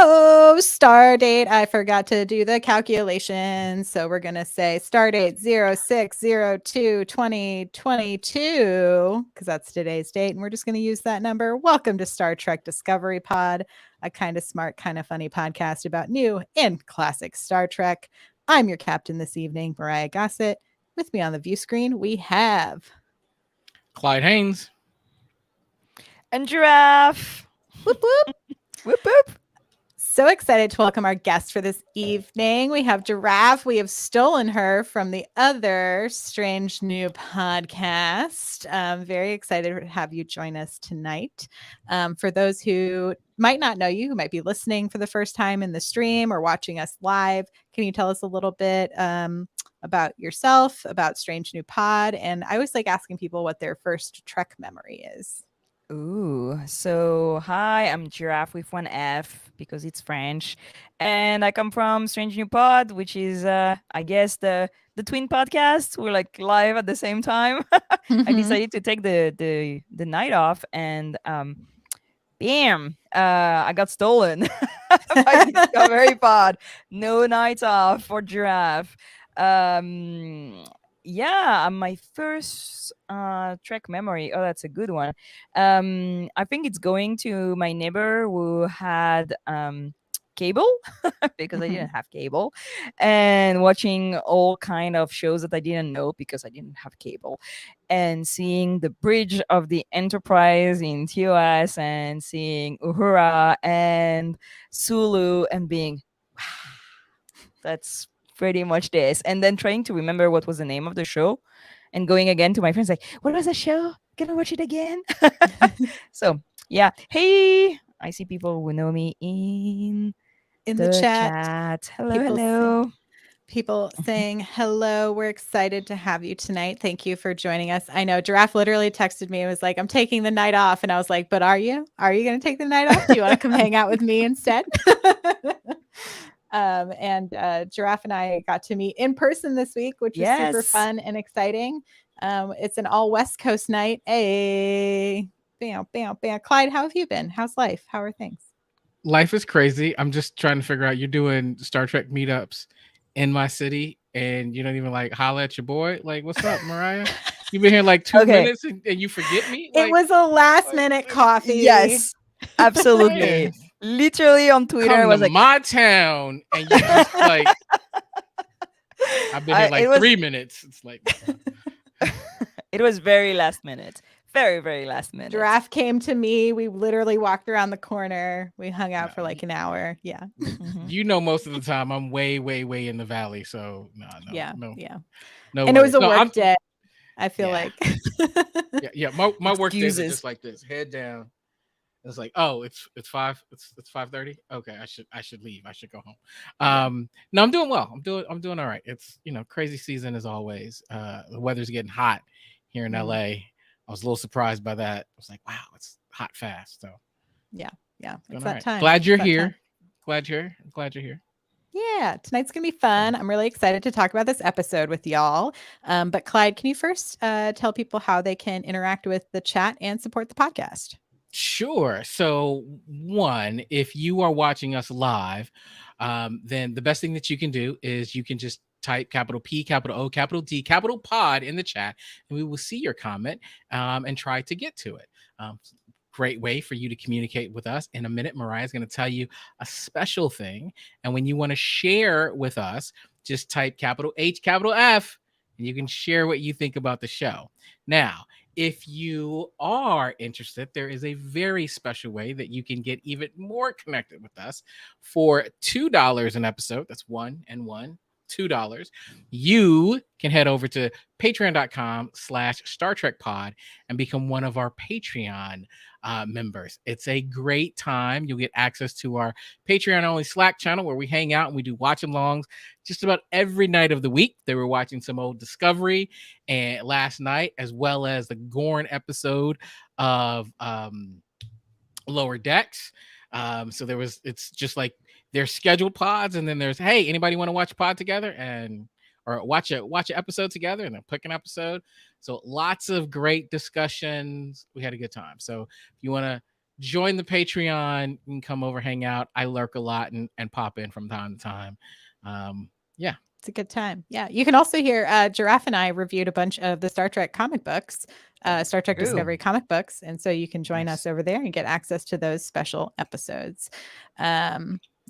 Oh, star date. I forgot to do the calculation. So we're going to say star date 06/02/2022 because that's today's date. And we're just going to use that number. Welcome to Star Trek Discovery Pod, a kind of smart, kind of funny podcast about new and classic Star Trek. I'm your captain this evening, Mariah Gossett. With me on the view screen, we have Clyde Haynes. And Giraffe. whoop whoop. Whoop whoop. So excited to welcome our guest for this evening. We have Giraffe. We have stolen her from the other Strange New podcast. Very excited to have you join us tonight. For those who might not know you, who might be listening for the first time in the stream or watching us live, can you tell us a little bit about yourself, about Strange New Pod? And I always like asking people what their first Trek memory is. Ooh, so hi, I'm Giraffe with one F because it's French, and I come from Strange New Pod, which is, I guess the twin podcast. We're like live at the same time. I decided to take the night off, and bam, I got stolen by Discovery Pod. No nights off for Giraffe. Yeah, my first Trek memory. Oh, that's a good one. I think it's going to my neighbor who had cable because I didn't have cable, and watching all kind of shows that I didn't know because I didn't have cable, and seeing the bridge of the Enterprise in TOS and seeing Uhura and Sulu and being, wow, that's pretty much this. And then trying to remember what was the name of the show and going again to my friends like, what was the show? Can I watch it again? So yeah. Hey, I see people who know me in the chat. Hello, hello. People saying hello. We're excited to have you tonight. Thank you for joining us. I know Giraffe literally texted me and was like, I'm taking the night off. And I was like, but are you? Are you going to take the night off? Do you want to come hang out with me instead? And Giraffe and I got to meet in person this week, which was super fun and exciting. It's an all West Coast night. Hey, bam, bam, bam. Clyde, how have you been? How's life? How are things? Life is crazy. I'm just trying to figure out. You're doing Star Trek meetups in my city, and you don't even like holla at your boy. Like, what's up, Mariah? You've been here like 2 minutes, and you forget me. It was a last minute coffee. Yes, absolutely. Literally on Twitter, come I was to like, my town, and you just like, I've been here like 3 minutes. It's like, it was very last minute. Very, very last minute. Giraffe came to me. We literally walked around the corner. We hung out for like an hour. Yeah. You know, most of the time I'm way, way, way in the valley. So no. No. And it was a work day. I feel like. Yeah. My work days are just like this. Head down. It's like, oh, it's 5:30. Okay, I should leave. I should go home. No, I'm doing well. I'm doing all right. It's crazy season as always. The weather's getting hot here in LA. I was a little surprised by that. I was like, wow, it's hot fast. So yeah, it's that time. Glad you're here. Glad you're here. Yeah, tonight's gonna be fun. I'm really excited to talk about this episode with y'all. But Clyde, can you first tell people how they can interact with the chat and support the podcast? Sure. So one, if you are watching us live, then the best thing that you can do is you can just type capital P, capital O, capital D, capital pod in the chat, and we will see your comment and try to get to it. Great way for you to communicate with us. In a minute, Mariah is going to tell you a special thing. And when you want to share with us, just type capital H, capital F, and you can share what you think about the show. Now, if you are interested, there is a very special way that you can get even more connected with us for $2 an episode. That's $1 and $1. $2. You can head over to patreon.com/Star Trek Pod and become one of our Patreon members. It's a great time. You'll get access to our Patreon only Slack channel where we hang out and we do watch alongs just about every night of the week. They were watching some old Discovery and last night, as well as the Gorn episode of Lower Decks. So it's just like there's scheduled pods, and then there's, hey, anybody want to watch a pod together or watch an episode together, and then pick an episode. So lots of great discussions. We had a good time. So if you want to join the Patreon. You can come over, hang out. I lurk a lot and pop in from time to time. Yeah. It's a good time. Yeah. You can also hear Giraffe and I reviewed a bunch of the Star Trek comic books, Star Trek Ooh. Discovery comic books. And so you can join Nice. us over there and get access to those special episodes.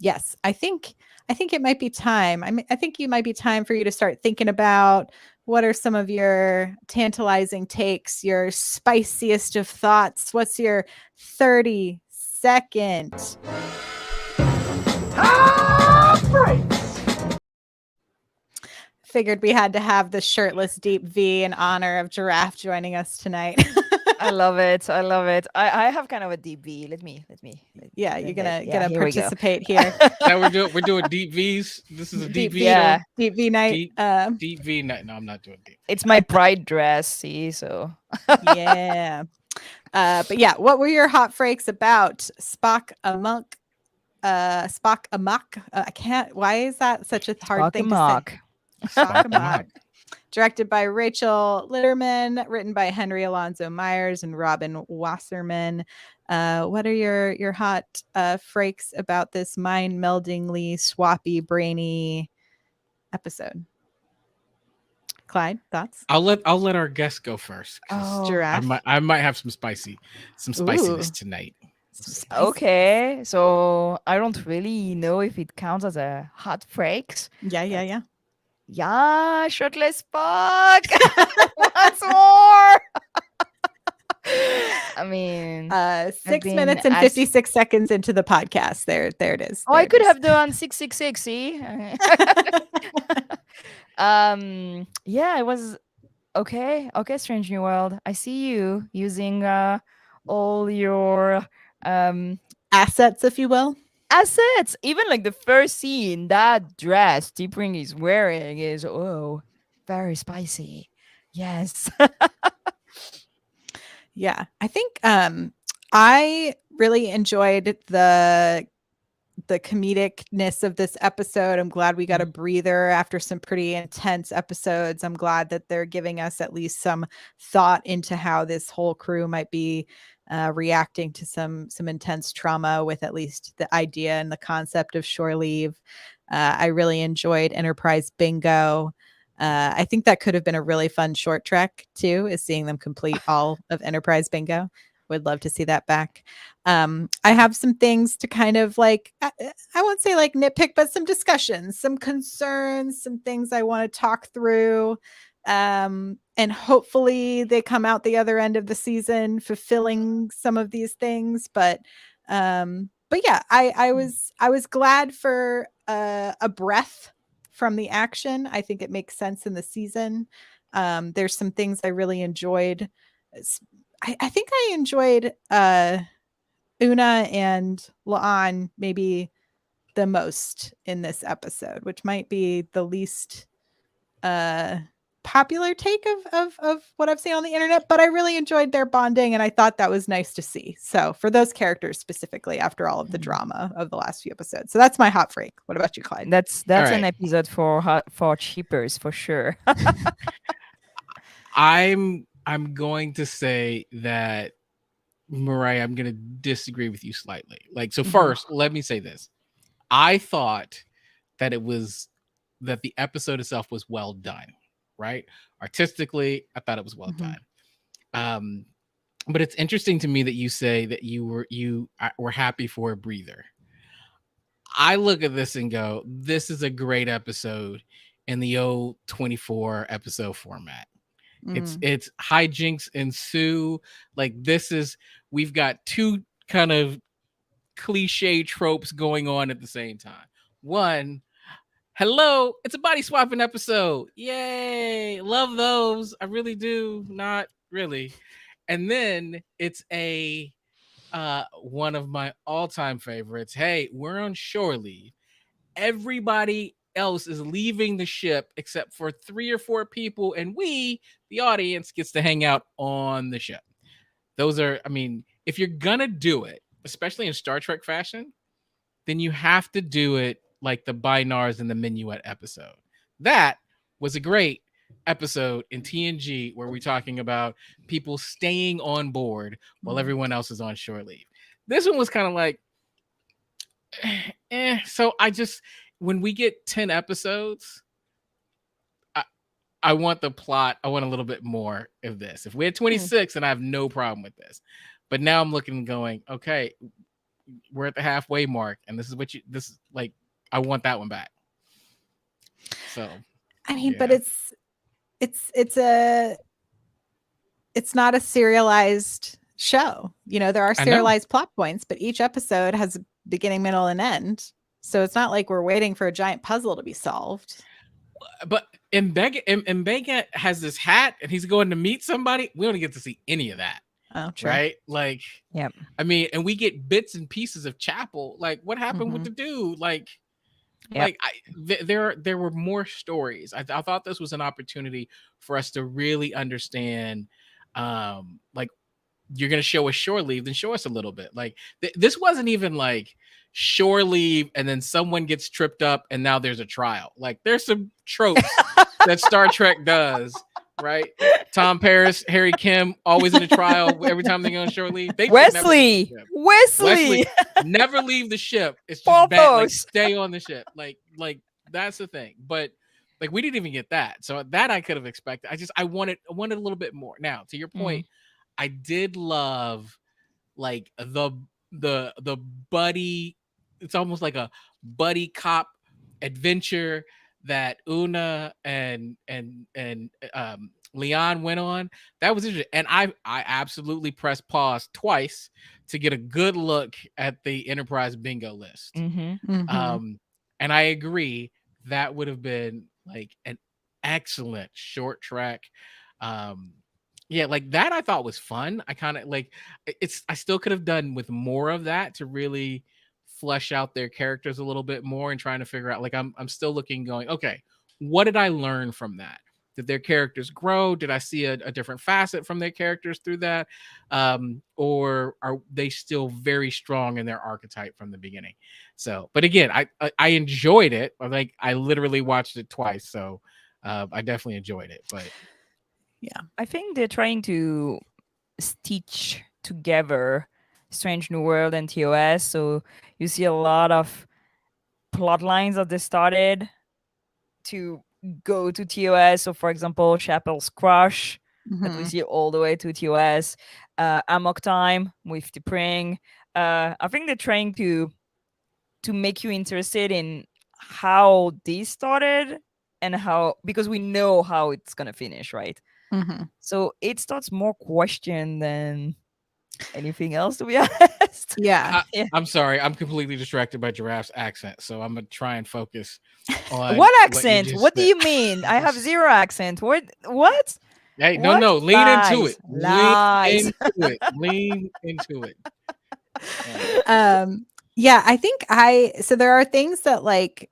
Yes, I think it might be time. I think it might be time for you to start thinking about what are some of your tantalizing takes, your spiciest of thoughts. What's your 30-second figured we had to have the shirtless deep V in honor of Giraffe joining us tonight. I love it. I love it. I have kind of a deep V. Let me. Yeah, you're gonna here we go. participate here. Now we're doing deep V's. This is a deep V. Yeah. Deep V night. Deep V night. No, I'm not doing deep. It's my pride dress. See, so Yeah. But yeah, what were your hot frakes about Spock Amok? Spock Amok. I can't. Why is that such a hard Spock thing to Amok. say? Spock Amok. Directed by Rachel Litterman, written by Henry Alonzo Myers and Robin Wasserman. What are your hot frakes about this mind-meldingly swappy, brainy episode? Clyde, thoughts? I'll let our guest go first. Oh, Giraffe. I might have some spiciness Ooh. tonight. Okay, so I don't really know if it counts as a hot frakes. Yeah. Yeah, shirtless Spock. Once more. I mean, 6 been minutes and 56 seconds into the podcast. There it is. oh, There I it could is. have done 666. See, yeah, it was okay. Okay, Strange New World. I see you using all your assets, if you will. assets. Even like the first scene, that dress Deepring is wearing is very spicy. Yes. Yeah, I think I really enjoyed the comedicness of this episode. I'm glad we got a breather after some pretty intense episodes. I'm glad that they're giving us at least some thought into how this whole crew might be reacting to some intense trauma with at least the idea and the concept of shore leave. I really enjoyed Enterprise Bingo. I think that could have been a really fun short trek too, is seeing them complete all of Enterprise Bingo. Would love to see that back. I have some things to kind of like, I won't say like nitpick, but some discussions, some concerns, some things I want to talk through. And hopefully they come out the other end of the season fulfilling some of these things. But yeah, I was glad for a breath from the action. I think it makes sense in the season. There's some things I really enjoyed. I think I enjoyed Una and La'an maybe the most in this episode, which might be the least popular take of what I've seen on the internet, but I really enjoyed their bonding and I thought that was nice to see. So for those characters specifically, after all of the drama of the last few episodes. So that's my hot freak. What about you, Clyde? That's right. an episode for cheapers for sure. I'm going to say that, Mariah, I'm going to disagree with you slightly. Like, so first, let me say this. I thought that the episode itself was well done, right? Artistically, I thought it was well done. But it's interesting to me that you say that you were happy for a breather. I look at this and go, this is a great episode in the old 24 episode format. It's hijinks ensue. Like we've got two kind of cliche tropes going on at the same time. One, hello, it's a body swapping episode. Yay, love those. I really do. Not really. And then it's a one of my all-time favorites. Hey, we're on shore leave. Everybody else is leaving the ship except for 3 or 4 people, and we, the audience, gets to hang out on the ship. Those are, I mean, if you're gonna do it, especially in Star Trek fashion, then you have to do it like the Binars and the Minuet episode. That was a great episode in TNG where we're talking about people staying on board while everyone else is on shore leave. This one was kind of like, So I just, when we get 10 episodes, I want the plot. I want a little bit more of this. If we had 26, and I have no problem with this, but now I'm looking and going, okay, we're at the halfway mark, and this is like, I want that one back. So, I mean, but it's not a serialized show. There are serialized plot points, but each episode has a beginning, middle, and end. So it's not like we're waiting for a giant puzzle to be solved. But Mbega has this hat, and he's going to meet somebody. We don't get to see any of that. Oh, true. Right? Like, yeah. I mean, and we get bits and pieces of Chapel. Like, what happened with the dude? Like, there were more stories. I thought this was an opportunity for us to really understand, like, you're gonna show us shore leave, then show us a little bit. Like, this wasn't even like shore leave and then someone gets tripped up and now there's a trial. Like, there's some tropes that Star Trek does, right? Tom Paris, Harry Kim, always in a trial every time they go on shore leave. Wesley never leave the ship. It's just bad. Like, stay on the ship. Like that's the thing. But like, we didn't even get that. So that I could have expected. I wanted a little bit more. Now, to your point, I did love like the buddy. It's almost like a buddy cop adventure that Una and Leon went on. That was interesting, and I absolutely pressed pause twice to get a good look at the Enterprise bingo list. And I agree, that would have been like an excellent short track. Yeah, like that I thought was fun. I kind of like I still could have done with more of that to really flesh out their characters a little bit more and trying to figure out, like, I'm still looking, going, okay, what did I learn from that? Did their characters grow? Did I see a different facet from their characters through that? Or are they still very strong in their archetype from the beginning? So, but again, I enjoyed it. Like, I literally watched it twice. So I definitely enjoyed it. But yeah, I think they're trying to stitch together Strange New World and TOS. So you see a lot of plot lines that they started to go to TOS. So, for example, Chapel's crush that we see all the way to TOS, Amok time with the Pring. I think they're trying to make you interested in how this started and how, because we know how it's gonna finish, right? So it starts more question than anything else, to be honest. Yeah. I'm sorry, I'm completely distracted by Giraffe's accent, so I'm gonna try and focus on what accent? What do said. you mean? I have zero accent. What? Hey, what? no, lean into it. Lies. Lean into it. Yeah, I think so there are things that, like,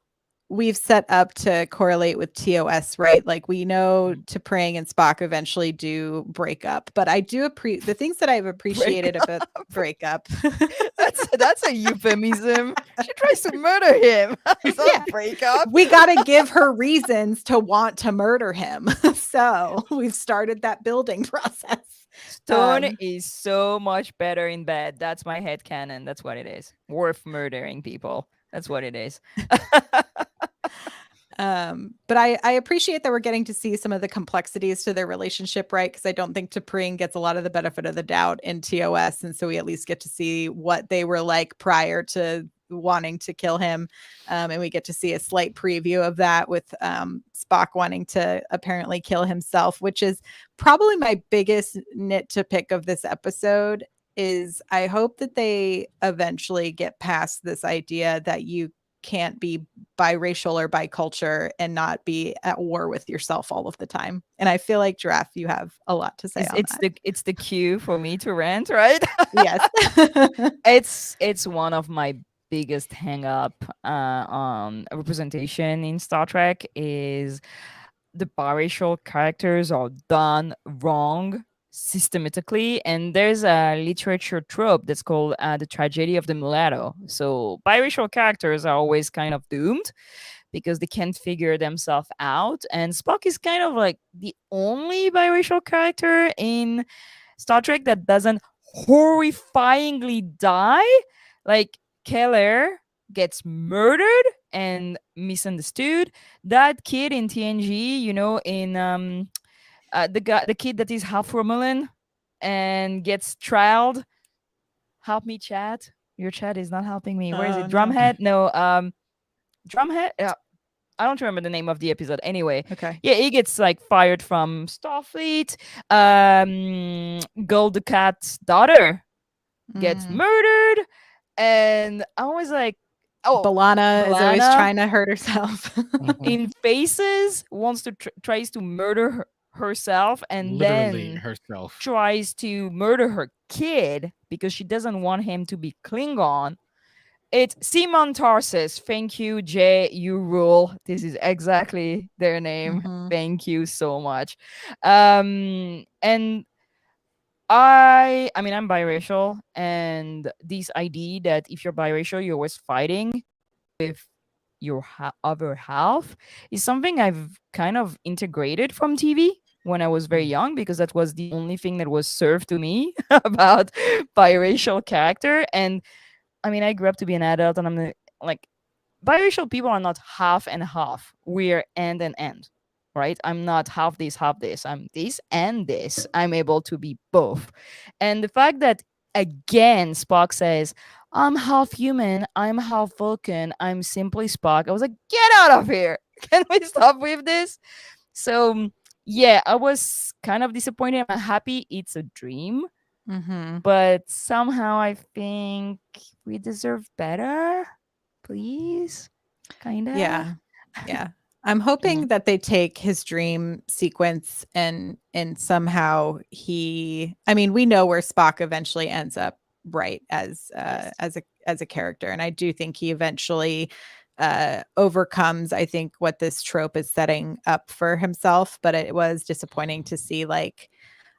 we've set up to correlate with TOS, right? Like, we know T'Pring and Spock eventually do break up, but I do the things that I've appreciated about breakup. That's a euphemism. She tries to murder him. Yeah. Breakup. We got to give her reasons to want to murder him. So we've started that building process. Stone is so much better in bed. That's my headcanon. That's what it is. Worth murdering people. That's what it is. But I appreciate that we're getting to see some of the complexities to their relationship, right? Because I don't think T'Pring gets a lot of the benefit of the doubt in TOS. And so we at least get to see what they were like prior to wanting to kill him. And we get to see a slight preview of that with Spock wanting to apparently kill himself, which is probably my biggest nit to pick of this episode. Is I hope that they eventually get past this idea that you can't be biracial or biculture and not be at war with yourself all of the time. And I feel like, Giraffe, you have a lot to say on that. It's the cue for me to rant, right? Yes. It's one of my biggest hang up on representation in Star Trek is the biracial characters are done wrong systematically, and there's a literature trope that's called the tragedy of the mulatto. So biracial characters are always kind of doomed because they can't figure themselves out, and Spock is kind of like the only biracial character in Star Trek that doesn't horrifyingly die. Like Keller gets murdered and misunderstood. That kid in TNG, in the kid that is half Romulan and gets trialed. Help me, chat. Your chat is not helping me. Where is Oh it? no. Drumhead? No, Drumhead. I don't remember the name of the episode. Anyway, Okay. yeah, he gets like fired from Starfleet. Gold the Cat's daughter gets Mm. murdered, and I was like, oh, Balana is always Balana trying to hurt herself. Mhm. in Faces wants to tries to murder herself, and Literally then herself. tries to murder her kid because she doesn't want him to be Klingon. It's Simon Tarsis. Thank you, Jay. You rule. This is exactly their name. Mhm. Thank you so much. And I mean, I'm biracial, and this idea that if you're biracial, you're always fighting with your other half is something I've kind of integrated from TV when I was very Mm. young, because that was the only thing that was served to me about biracial character. And I mean, I grew up to be an adult, and like, biracial people are not half and half. We're end and end, right? I'm not half this, half this. I'm this and this. I'm able to be both. And the fact that, again, Spock says, I'm half human, I'm half Vulcan, I'm simply Spock. I was like, get out of here. Can we stop with this? So, yeah, I was kind of disappointed. I'm happy it's a dream, Mhm. but somehow I think we deserve better. Please, kinda. Yeah. Yeah. I'm Mhm. hoping that they take his dream sequence and somehow I mean, we know where Spock eventually ends up, right, Yes. as a character, and I do think he eventually overcomes, I think, what this trope is setting up for himself, but it was disappointing to see, like,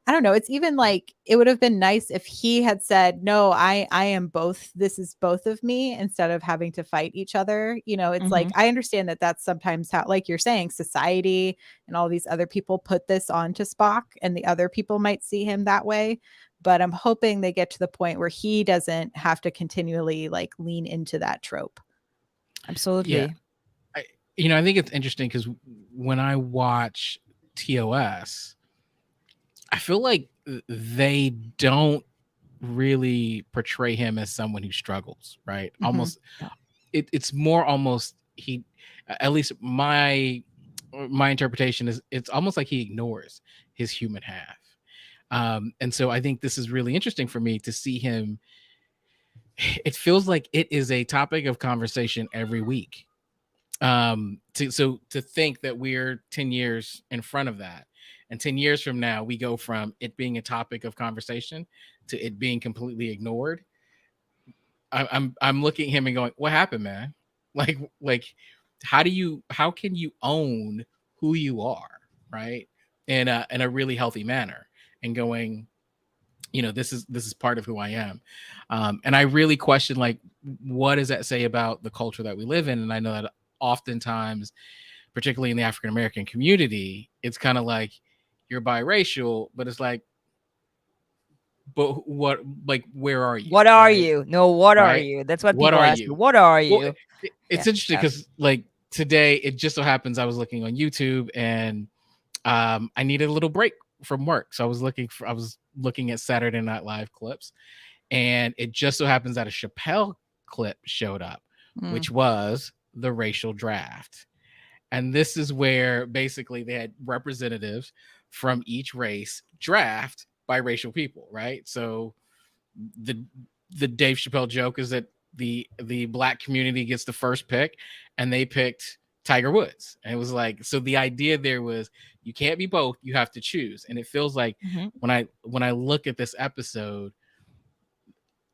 I don't know, it's even like it would have been nice if he had said, "No, I am both. This is both of me," instead of having to fight each other. It's like Mhm. I understand that that's sometimes how, like you're saying, society and all these other people put this on to Spock, and the other people might see him that way. But I'm hoping they get to the point where he doesn't have to continually like lean into that trope. Yeah, Absolutely. I I think it's interesting because when I watch TOS, I feel like they don't really portray him as someone who struggles, right? Mhm. Almost it's more almost he at least my interpretation is it's almost like he ignores his human half. And so I think this is really interesting for me to see him. It feels like it is a topic of conversation every week. To think that we're 10 years in front of that, and 10 years from now we go from it being a topic of conversation to it being completely ignored. I'm looking at him and going, what happened, man? Like how can you own who you are, right? In a really healthy manner, and going, this is part of who I am. And I really question, like, what does that say about the culture that we live in? And I know that oftentimes, particularly in the African American community, it's kind of like you're biracial, but it's like, but what, like, where are you, What are right? you? No, what are Right? you? That's what What people are ask me. you? What are Well, you? it's Yeah. interesting Yeah. because, like, today it just so happens I was looking on YouTube, and I needed a little break from work, so I was looking at Saturday Night Live clips, and it just so happens that a Chappelle clip showed up, Mm. which was the racial draft. And this is where basically they had representatives from each race draft biracial people, right? So the the Dave Chappelle joke is that the black community gets the first pick, and they picked Tiger Woods. And it was like, so the idea there was you can't be both, you have to choose. And it feels like Mhm. when I look at this episode,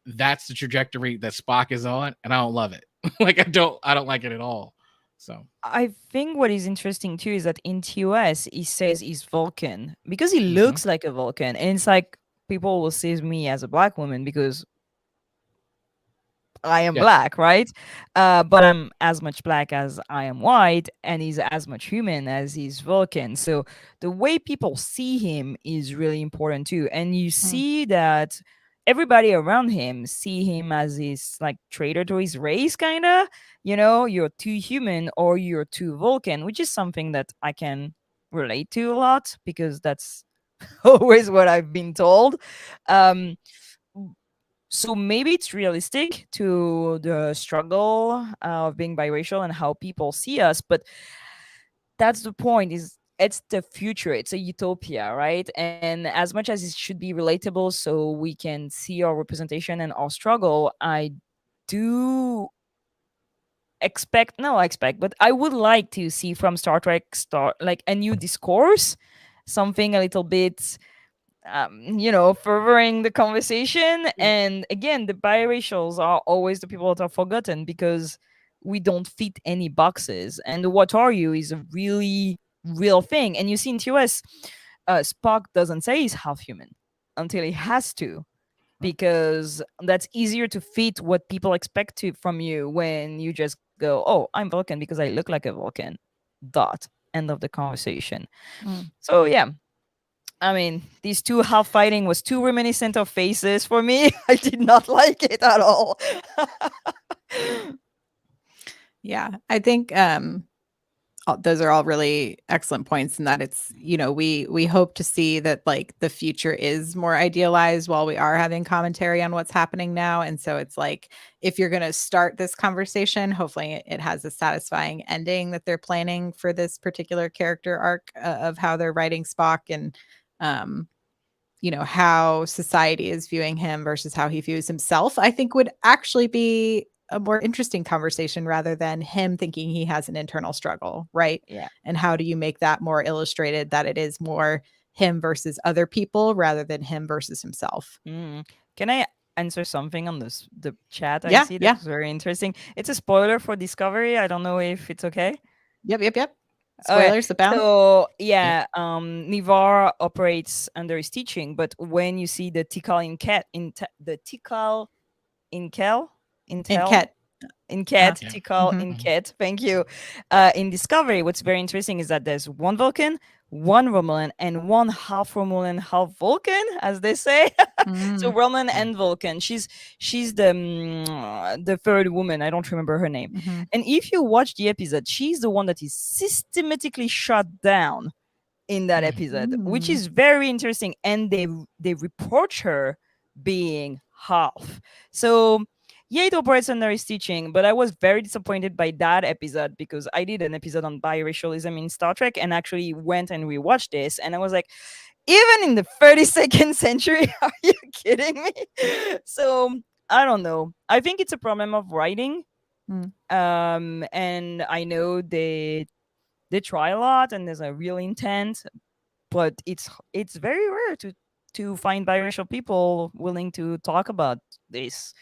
that's the trajectory that Spock is on, and I don't love it. Like, I don't like it at all. So I think what is interesting too is that in TOS he says he's Vulcan because he mhm. looks like a Vulcan, and it's like people will see me as a black woman because I am Yes. black, right? But I'm as much black as I am white, and he's as much human as he's Vulcan. So the way people see him is really important too. And you Mm. see that everybody around him see him as this like traitor to his race, kind of. You know, you're too human or you're too Vulcan, which is something that I can relate to a lot because that's always what I've been told. Um, so maybe it's realistic to the struggle of being biracial and how people see us, but that's the point, is it's the future, it's a utopia, right? And as much as it should be relatable so we can see our representation and our struggle, I do expect, no, I expect, but I would like to see from Star Trek start like a new discourse, something a little bit furthering the conversation. Yeah. And again, the biracials are always the people that are forgotten because we don't fit any boxes. And the what are you is a really real thing. And you see in TOS, Spock doesn't say he's half human until he has to, because that's easier to fit what people expect to from you when you just go, oh, I'm Vulcan because I look like a Vulcan. Dot. End of the conversation. Mm. So yeah, I mean, these two half fighting was too reminiscent of faces for me. I did not like it at all. Yeah, I think those are all really excellent points, and that it's, we hope to see that like the future is more idealized while we are having commentary on what's happening now. And so it's like, if you're going to start this conversation, hopefully it has a satisfying ending that they're planning for this particular character arc, of how they're writing Spock, and um how society is viewing him versus how he views himself, I think would actually be a more interesting conversation rather than him thinking he has an internal struggle, right? Yeah. And how do you make that more illustrated, that it is more him versus other people rather than him versus himself? Mm. Can I answer something on the chat I Yeah, see yeah. that's very interesting? It's a spoiler for Discovery. I don't know if it's okay. Yep. Okay. Spoilers abound. So Yeah. yeah, Nivar operates under his teaching, but when you see the Tikal in Ket in the Tikal in Kel And Intel Ket. in Uh-huh. Ket, Yeah. Tikal Mhm. in Mhm. Ket. Thank you. In Discovery, what's very interesting is that there's one Vulcan, one Romulan, and one half Romulan, half Vulcan, as they say. So Mm, Romulan Yeah. and Vulcan. She's the third woman. I don't remember her name. mhm, And if you watch the episode, she's the one that is systematically shut down in that Mhm. episode, which mm, is very interesting. And they reproach her being half. So yeah, it operates under his teaching, but I was very disappointed by that episode because I did an episode on biracialism in Star Trek and actually went and rewatched this, and I was like, even in the 32nd century, are you kidding me? So I don't know. I think it's a problem of writing. mm. And I know they try a lot and there's a real intent, but it's very rare to find biracial people willing to talk about this.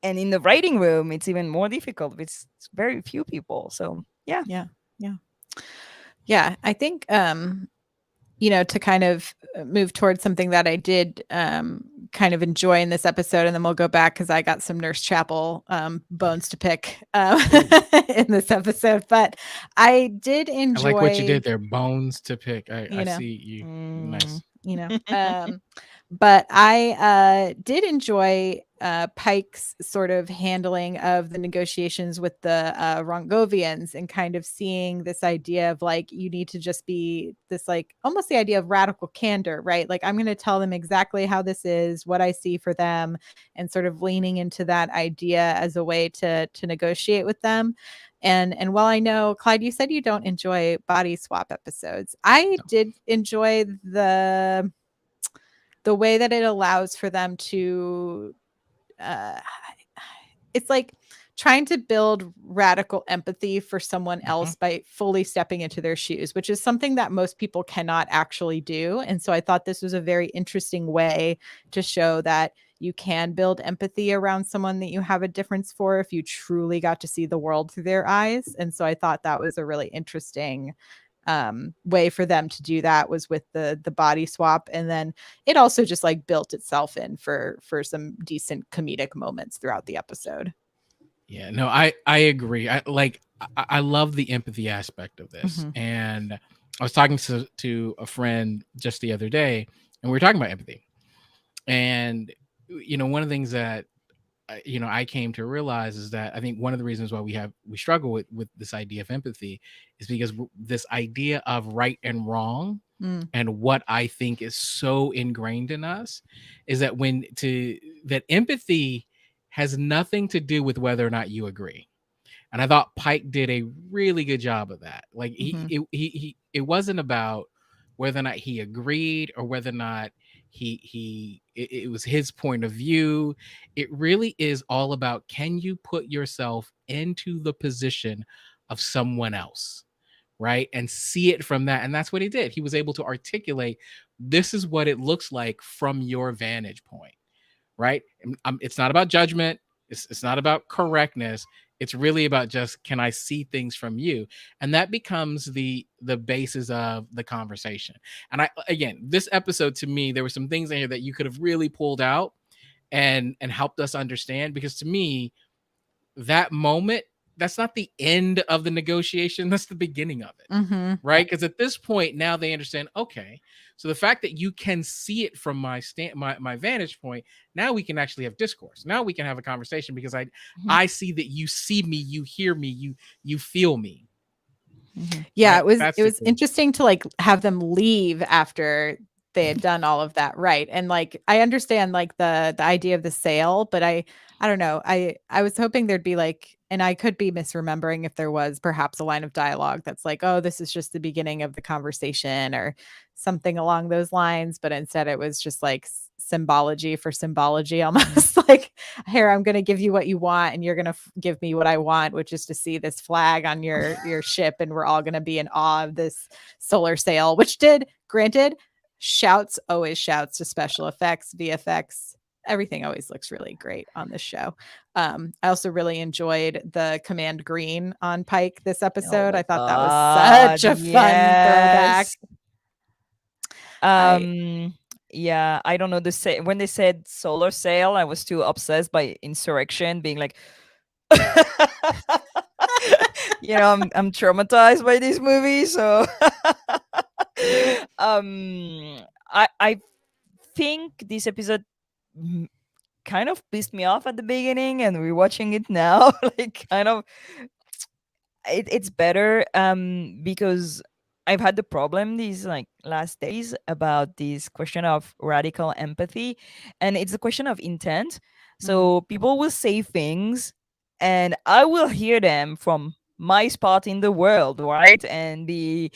And in the writing room, it's even more difficult. It's very few people. So yeah. Yeah. Yeah. Yeah. I think to kind of move towards something that I did kind of enjoy in this episode, and then we'll go back because I got some Nurse Chapel bones to pick Ooh, in this episode. But I did I like what you enjoy, did there. Bones to pick. I you know, see you. Mm. Nice. you know, um, but I did enjoy Pike's sort of handling of the negotiations with the Rongovians, and kind of seeing this idea of like, you need to just be this, like, almost the idea of radical candor, right? Like, I'm going to tell them exactly how this is, what I see for them, and sort of leaning into that idea as a way to negotiate with them. And while I know, Clyde, you said you don't enjoy body swap episodes, I No. did enjoy the way that it allows for them to uh it's like trying to build radical empathy for someone Mhm. else by fully stepping into their shoes, which is something that most people cannot actually do. And so I thought this was a very interesting way to show that you can build empathy around someone that you have a difference for if you truly got to see the world through their eyes. And so I thought that was a really interesting way for them to do that, was with the body swap. And then it also just like built itself in for some decent comedic moments throughout the episode. Yeah. No, I agree. I love the empathy aspect of this, Mhm. and I was talking to a friend just the other day, and we were talking about empathy, and one of the things that I came to realize is that I think one of the reasons why we struggle with this idea of empathy is because this idea of right and wrong Mm, and what I think is so ingrained in us is that that empathy has nothing to do with whether or not you agree. And I thought Pike did a really good job of that. Like mhm, it wasn't about whether or not he agreed or whether or not it was his point of view. It really is all about, can you put yourself into the position of someone else, right? And see it from that. And that's what he did. He was able to articulate, this is what it looks like from your vantage point, right? It's not about judgment. It's not about correctness. It's really about just, can I see things from you? And that becomes the basis of the conversation. And again, this episode, to me, there were some things in here that you could have really pulled out and helped us understand, because to me, that moment, that's not the end of the negotiation, that's the beginning of it, mhm, right? Because at this point now they understand, okay, so the fact that you can see it from my vantage point, now we can actually have discourse, now we can have a conversation, because Mhm. I see that you see me, you hear me, you feel me, Mhm. Yeah, right? it was That's it the was key. interesting to like have them leave after they had done all of that, right? And like I understand like the idea of the sale, but I don't know. I was hoping there'd be like, and I could be misremembering if there was perhaps a line of dialogue that's like, "Oh, this is just the beginning of the conversation," or something along those lines, but instead it was just like symbology for symbology almost. Like, here, I'm going to give you what you want and you're going to give me what I want, which is to see this flag on your ship, and we're all going to be in awe of this solar sail, which did, granted, always shouts to special effects, VFX. Everything always looks really great on this show. I also really enjoyed the command green on Pike this Oh episode. my I thought that was god, such a fun throwback. yes. I Um, yeah, I don't know, when they said solar sail, I was too obsessed by insurrection, being like, I'm traumatized by this movie, so I think this episode mm, kind of pissed me off at the beginning, and rewatching it now, like, kind of, it's better, because I've had the problem these like last days about this question of radical empathy, and it's a question of intent. Mhm, So people will say things, and I will hear them from my spot in the world, right? And be,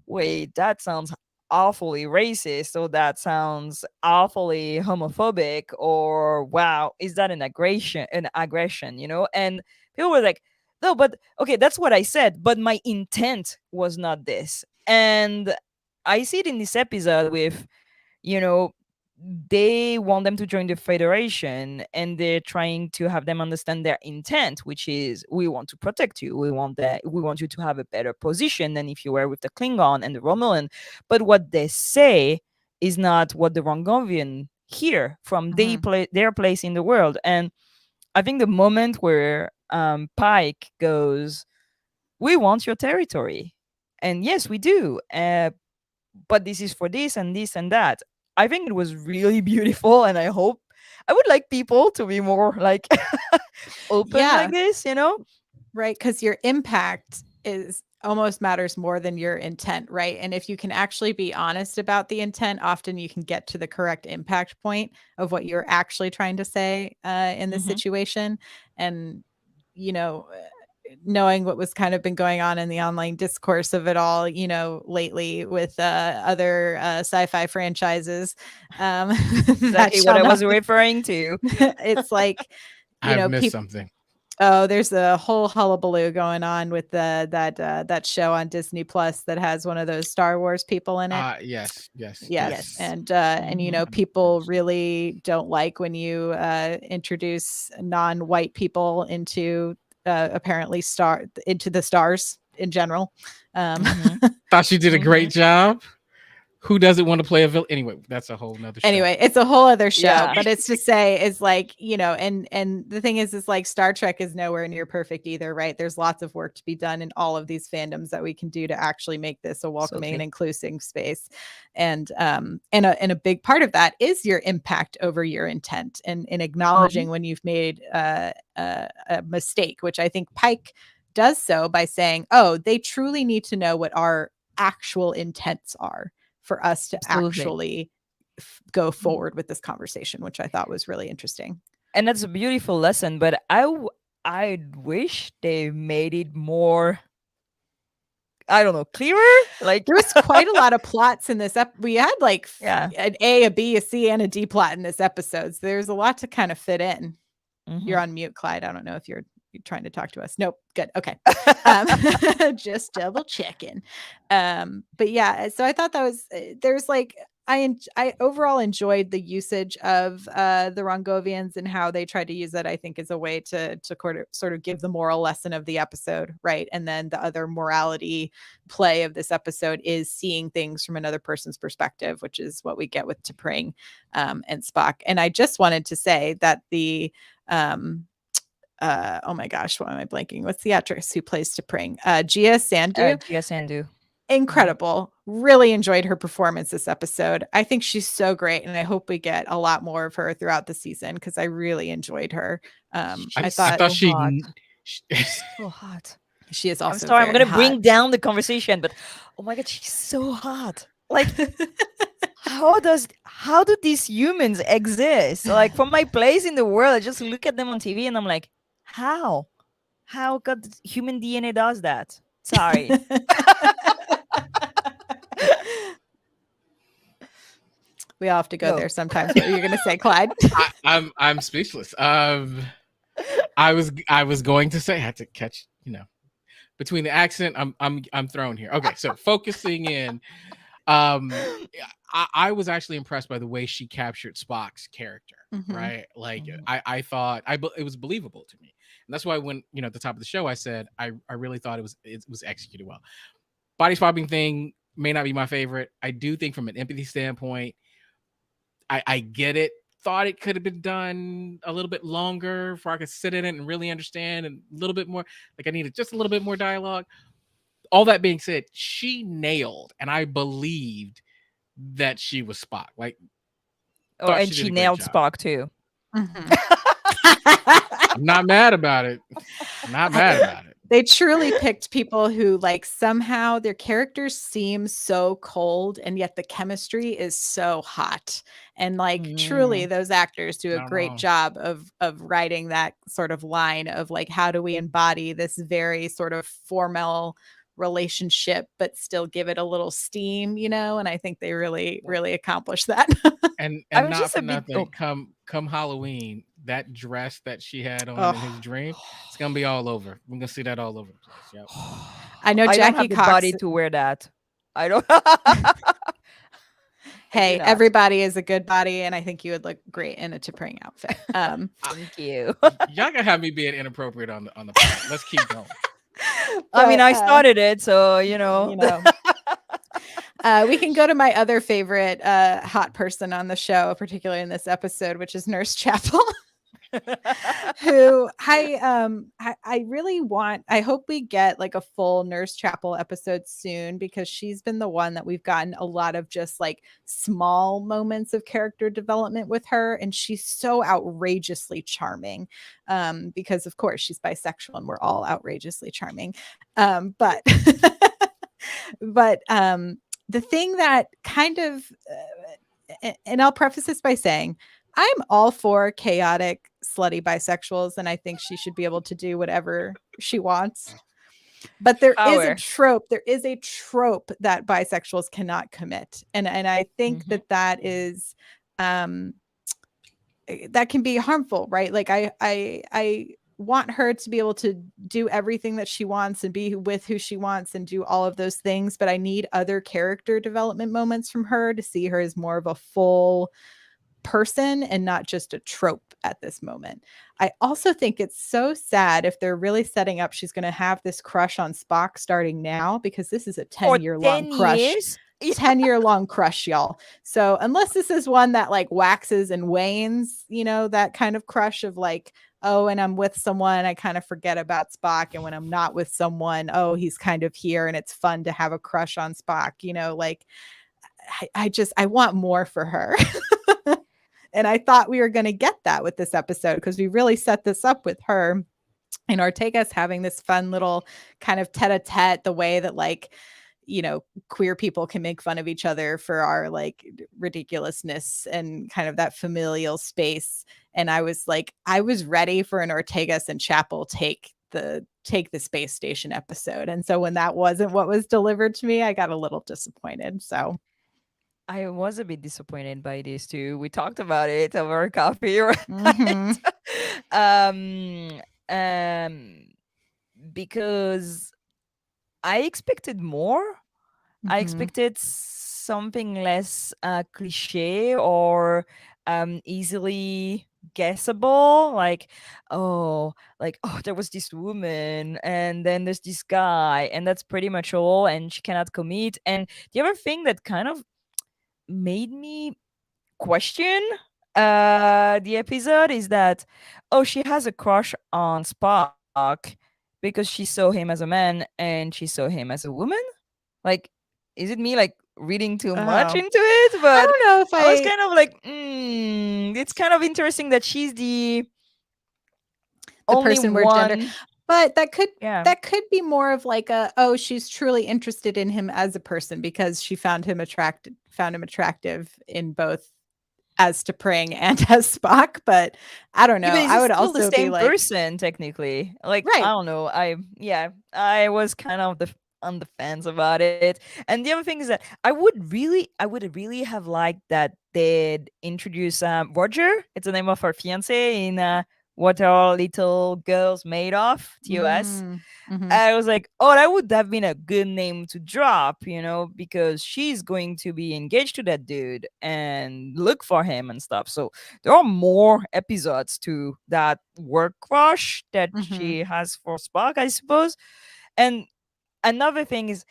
wait, that sounds awfully racist, or that sounds awfully homophobic, or wow, is that an aggression? And people were like, no, but okay, that's what I said, but my intent was not this. And I see it in this episode with, you know, they want them to join the Federation, and they're trying to have them understand their intent, which is, we want to protect you. We want you to have a better position than if you were with the Klingon and the Romulan. But what they say is not what the Rongovian hear from mhm, their place in the world. And I think the moment where Pike goes, "We want your territory," and yes, we do, but this is for this and this and that. I think it was really beautiful, and I would like people to be more like open like yeah, this. right, because your impact is almost matters more than your intent, right? And if you can actually be honest about the intent, often you can get to the correct impact point of what you're actually trying to say in this Hmm. situation. And you know, knowing what was kind of been going on in the online discourse of it all, lately with other sci-fi franchises, that Exactly what shall I was not be. referring to. It's like, I've missed people. something. Oh, there's a whole hullabaloo going on with that show on Disney Plus that has one of those Star Wars people in it. Yes, yes, Yes, yes. Yes. and Hmm. people really don't like when you introduce non-white people into apparently into the stars in general. Um, Hmm. Thought she did a Hmm. great job. Who doesn't want to play a villain? Anyway, that's a whole nother show. Anyway, it's a whole other show, Yeah. but it's to say is like, and the thing is like Star Trek is nowhere near perfect either, right? There's lots of work to be done in all of these fandoms that we can do to actually make this a welcoming and inclusive space. And a big part of that is your impact over your intent and acknowledging when you've made a mistake, which I think Pike does so by saying, oh, they truly need to know what our actual intents are for us to actually go forward with this conversation, which I thought was really interesting. And that's a beautiful lesson, but I wish they made it more, I don't know, clearer. Like there was quite a lot of plots in this we had like an A, a B, a C, and a D plot in this episode. So there's a lot to kind of fit in. You're on mute, Clyde. I don't know if you're trying to talk to us. Nope. Good. Okay. Just double checking. But yeah, so I thought that was there's like I overall enjoyed the usage of the Rongovians and how they tried to use that, I think, as a way to sort of give the moral lesson of the episode, right? And then the other morality play of this episode is seeing things from another person's perspective, which is what we get with T'Pring and Spock. And I just wanted to say that the oh my gosh, why am I blanking? What's the actress who plays T'Pring? Gia Sandhu. Gia Sandhu. Incredible. Really enjoyed her performance this episode. I think she's so great, and I hope we get a lot more of her throughout the season because I really enjoyed her. I thought she's so hot. She is also. I'm sorry, I'm gonna bring down the conversation, but oh my god, she's so hot. Like, how do these humans exist? Like, from my place in the world, I just look at them on TV and I'm like, how God human DNA does that? Sorry. We all have to go there sometimes. What are you gonna say, Clyde? I'm speechless. I was going to say, I had to catch, between the accent, I'm thrown here. Okay, so focusing in, I was actually impressed by the way she captured Spock's character, right? Like I thought it was believable to me, and that's why when at the top of the show I said I really thought it was executed well. Body swapping thing may not be my favorite. I do think from an empathy standpoint, I get it. Thought it could have been done a little bit longer for I could sit in it and really understand, and a little bit more. Like I needed just a little bit more dialogue. All that being said, she nailed, and I believed that she was Spock. Like, and she nailed Spock too. I'm not mad about it. Not mad about it. They truly picked people who like somehow their characters seem so cold and yet the chemistry is so hot. And like truly those actors do a great job of writing that sort of line of like, how do we embody this very sort of formal relationship but still give it a little steam, and I think they really accomplished that. and not for nothing, come Halloween, that dress that she had on in his dream, it's gonna be all over. We're gonna see that all over the place. Yep. I know Jackie I don't have the Cox body to wear that. I don't. Hey, everybody is a good body, and I think you would look great in a T'Pring outfit. Thank you. Y'all gonna have me being inappropriate on the pod. Let's keep going. I mean, I started it, so we can go to my other favorite hot person on the show, particularly in this episode, which is Nurse Chapel. Who I really want. I hope we get like a full Nurse Chapel episode soon, because she's been the one that we've gotten a lot of just like small moments of character development with her, and she's so outrageously charming, because of course she's bisexual and we're all outrageously charming, but the thing that kind of and I'll preface this by saying I'm all for chaotic, slutty bisexuals, and I think she should be able to do whatever she wants. But there is a trope. There is a trope that bisexuals cannot commit, and I think that is that can be harmful, right? Like I want her to be able to do everything that she wants and be with who she wants and do all of those things, but I need other character development moments from her to see her as more of a full person and not just a trope at this moment. I also think it's so sad if they're really setting up she's going to have this crush on Spock starting now, because this is a 10-year long crush. 10-year-long crush, y'all. So unless this is one that like waxes and wanes, that kind of crush of like, oh, and I'm with someone, I kind of forget about Spock. And when I'm not with someone, oh, he's kind of here and it's fun to have a crush on Spock, like I want more for her. And I thought we were going to get that with this episode because we really set this up with her and Ortega's having this fun little kind of tete-a-tete, the way that like, queer people can make fun of each other for our like ridiculousness and kind of that familial space. And I was ready for an Ortegas and Chapel take the space station episode. And so when that wasn't what was delivered to me, I got a little disappointed. So I was a bit disappointed by this too. We talked about it over coffee, right? mhm. um, um, because I expected more. I Mhm. expected something less cliche or easily guessable. Like, oh, there was this woman, and then there's this guy, and that's pretty much all. And she cannot commit. And the other thing that kind of made me question the episode is that, oh, she has a crush on Spock because she saw him as a man and she saw him as a woman. Like, is it me like reading too much Oh, into it? I But don't know if I was kind of like, it's kind of interesting that she's the the only person where gender, one. but that could Yeah. be more of like she's truly interested in him as a person because she found him attractive in both as T'Pring and as Spock. But I don't Yeah, know, but I it's would still the also be same like, person technically. Like, I right. don't know. I was kind of on the fence about it. And the other thing is that I would really have liked that they'd introduce Roger. It's the name of her fiance in What Are Little Girls Made Of, TOS. Mhm. I was like, oh, that would have been a good name to drop, because she's going to be engaged to that dude and look for him and stuff. So there are more episodes to that work crush that Mhm. she has for Spock, I suppose. And another thing is,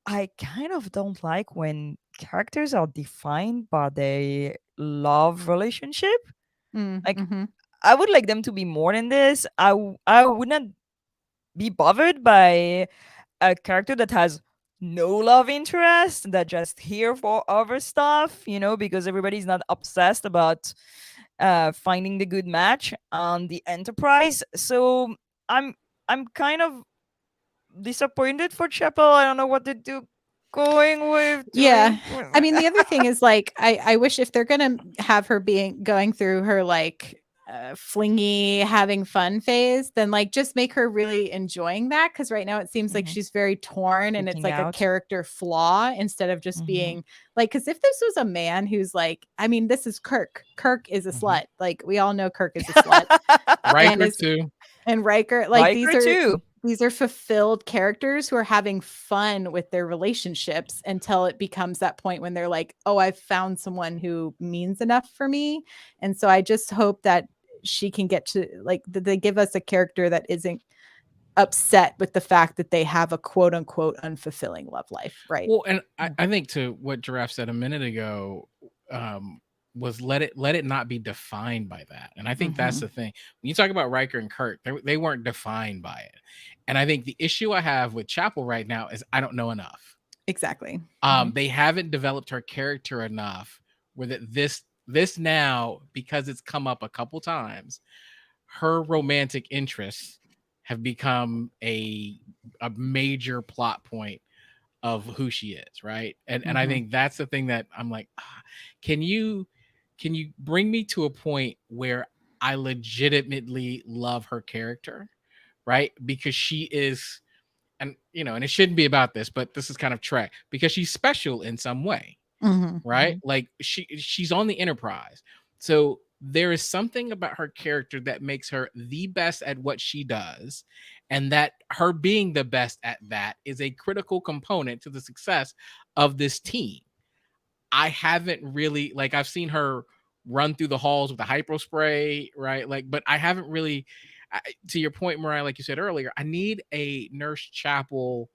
I kind of don't like when characters are defined by their love relationship. Like, Mhm. I would like them to be more than this. I would not be bothered by a character that has no love interest, that just here for other stuff, because everybody's not obsessed about finding the good match on the Enterprise. So I'm I'm kind of disappointed for Chapel. I don't know what they do going with Yeah. doing. I mean, the other thing is like I wish if they're gonna have her going through her like flingy having fun phase, then like just make her really enjoying that, because right now it seems like Mhm. she's very torn and it's Freaking like a out. character flaw instead of just Mhm. being like, because if this was a man who's like, I mean, this is Kirk is a Mhm. slut, like we all know Kirk is a slut, and Riker is too. and Riker, like Riker too. these are fulfilled characters who are having fun with their relationships until it becomes that point when they're like, "Oh, I've found someone who means enough for me." And so I just hope that she can get to like that they give us a character that isn't upset with the fact that they have a quote unquote unfulfilling love life, right? Well, and I think to what Giraffe said a minute ago, um, was let it not be defined by that. And I think that's Mhm. the thing. When you talk about Riker and Kirk, they weren't defined by it. And I think the issue I have with Chapel right now is I don't know enough. Exactly. Mhm. They haven't developed her character enough where that this now, because it's come up a couple times, her romantic interests have become a major plot point of who she is, right? And I Mhm. think that's the thing that I'm like, can you bring me to a point where I legitimately love her character, right? Because she is, and and it shouldn't be about this, but this is kind of Trek, because she's special in some way, Mhm. right? Mhm. Like she's on the Enterprise. So there is something about her character that makes her the best at what she does, and that her being the best at that is a critical component to the success of this team. I haven't really, like, I've seen her run through the halls with the hypo spray, right? Like, but I haven't really, to your point, Mariah, like you said earlier, I need a Nurse Chapel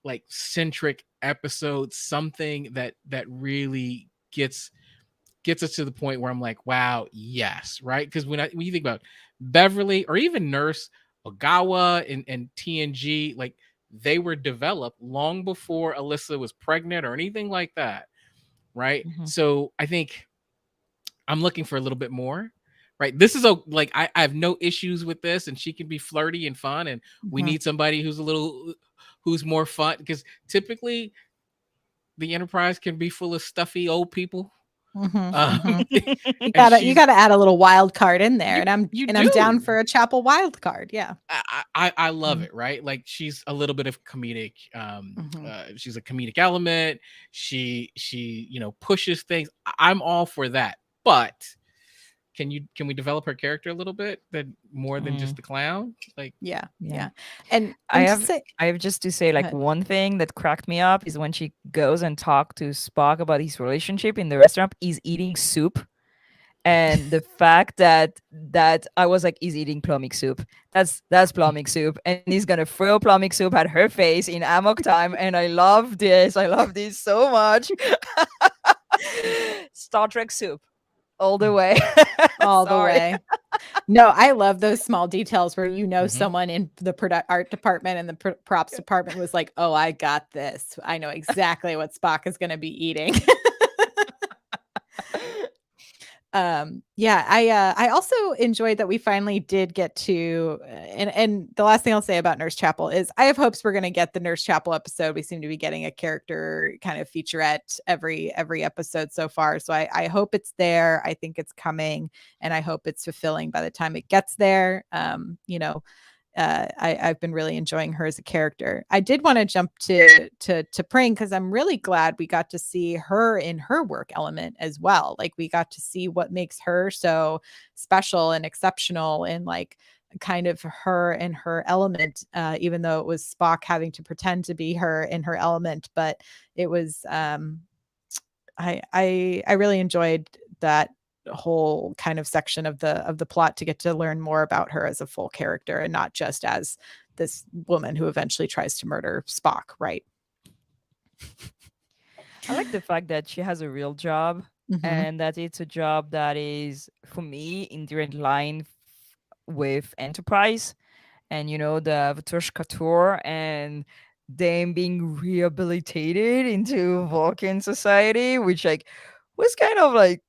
like centric episode, something that really gets us to the point where I'm like, wow, yes, right? Because when you think about Beverly or even Nurse Ogawa and TNG, like they were developed long before Alyssa was pregnant or anything like that, right? Mhm. So I think I'm looking for a little bit more. Right. This is a like I have no issues with this, and she can be flirty and fun. And we Mhm. need somebody who's more fun because typically the Enterprise can be full of stuffy old people. Mhm. Um, Mhm. You and gotta you she's gotta add a little wild card in there, you and you I'm down do. for a Chapel wild card. Yeah. I love Mm. it, right? Like she's a little bit of comedic. Mhm. She's a comedic element. She pushes things. I'm all for that. But can we develop her character a little bit that more than just Mm, the clown? Like, Yeah. yeah. Yeah. And I and to have say, I have just to say go like ahead. one thing that cracked me up is when she goes and talk to Spock about his relationship in the restaurant. He's eating soup, and the fact that I was like, he's eating plumbing soup. That's plumbing soup, and he's gonna throw plumbing soup at her face in Amok time. And I love this. I love this so much. Star Trek soup all the way. All the Sorry. way. No, I love those small details where mhm. someone in the art department and the props department was like, "Oh, I got this. I know exactly what Spock is going to be eating." Yeah, I also enjoyed that we finally did get to and the last thing I'll say about Nurse Chapel is I have hopes we're going to get the Nurse Chapel episode. We seem to be getting a character kind of featurette every episode so far. So I hope it's there. I think it's coming, and I hope it's fulfilling by the time it gets there. I've been really enjoying her as a character. I did want to jump to Pring because I'm really glad we got to see her in her work element as well. Like we got to see what makes her so special and exceptional, and like kind of her in her element. Even though it was Spock having to pretend to be her in her element, but it was I really enjoyed that whole kind of section of the plot to get to learn more about her as a full character and not just as this woman who eventually tries to murder Spock, right? I like the fact that she has a real job Mhm. and that it's a job that is, for me, in direct line with Enterprise and, the Vatushka tour and them being rehabilitated into Vulcan society, which, like, was kind of like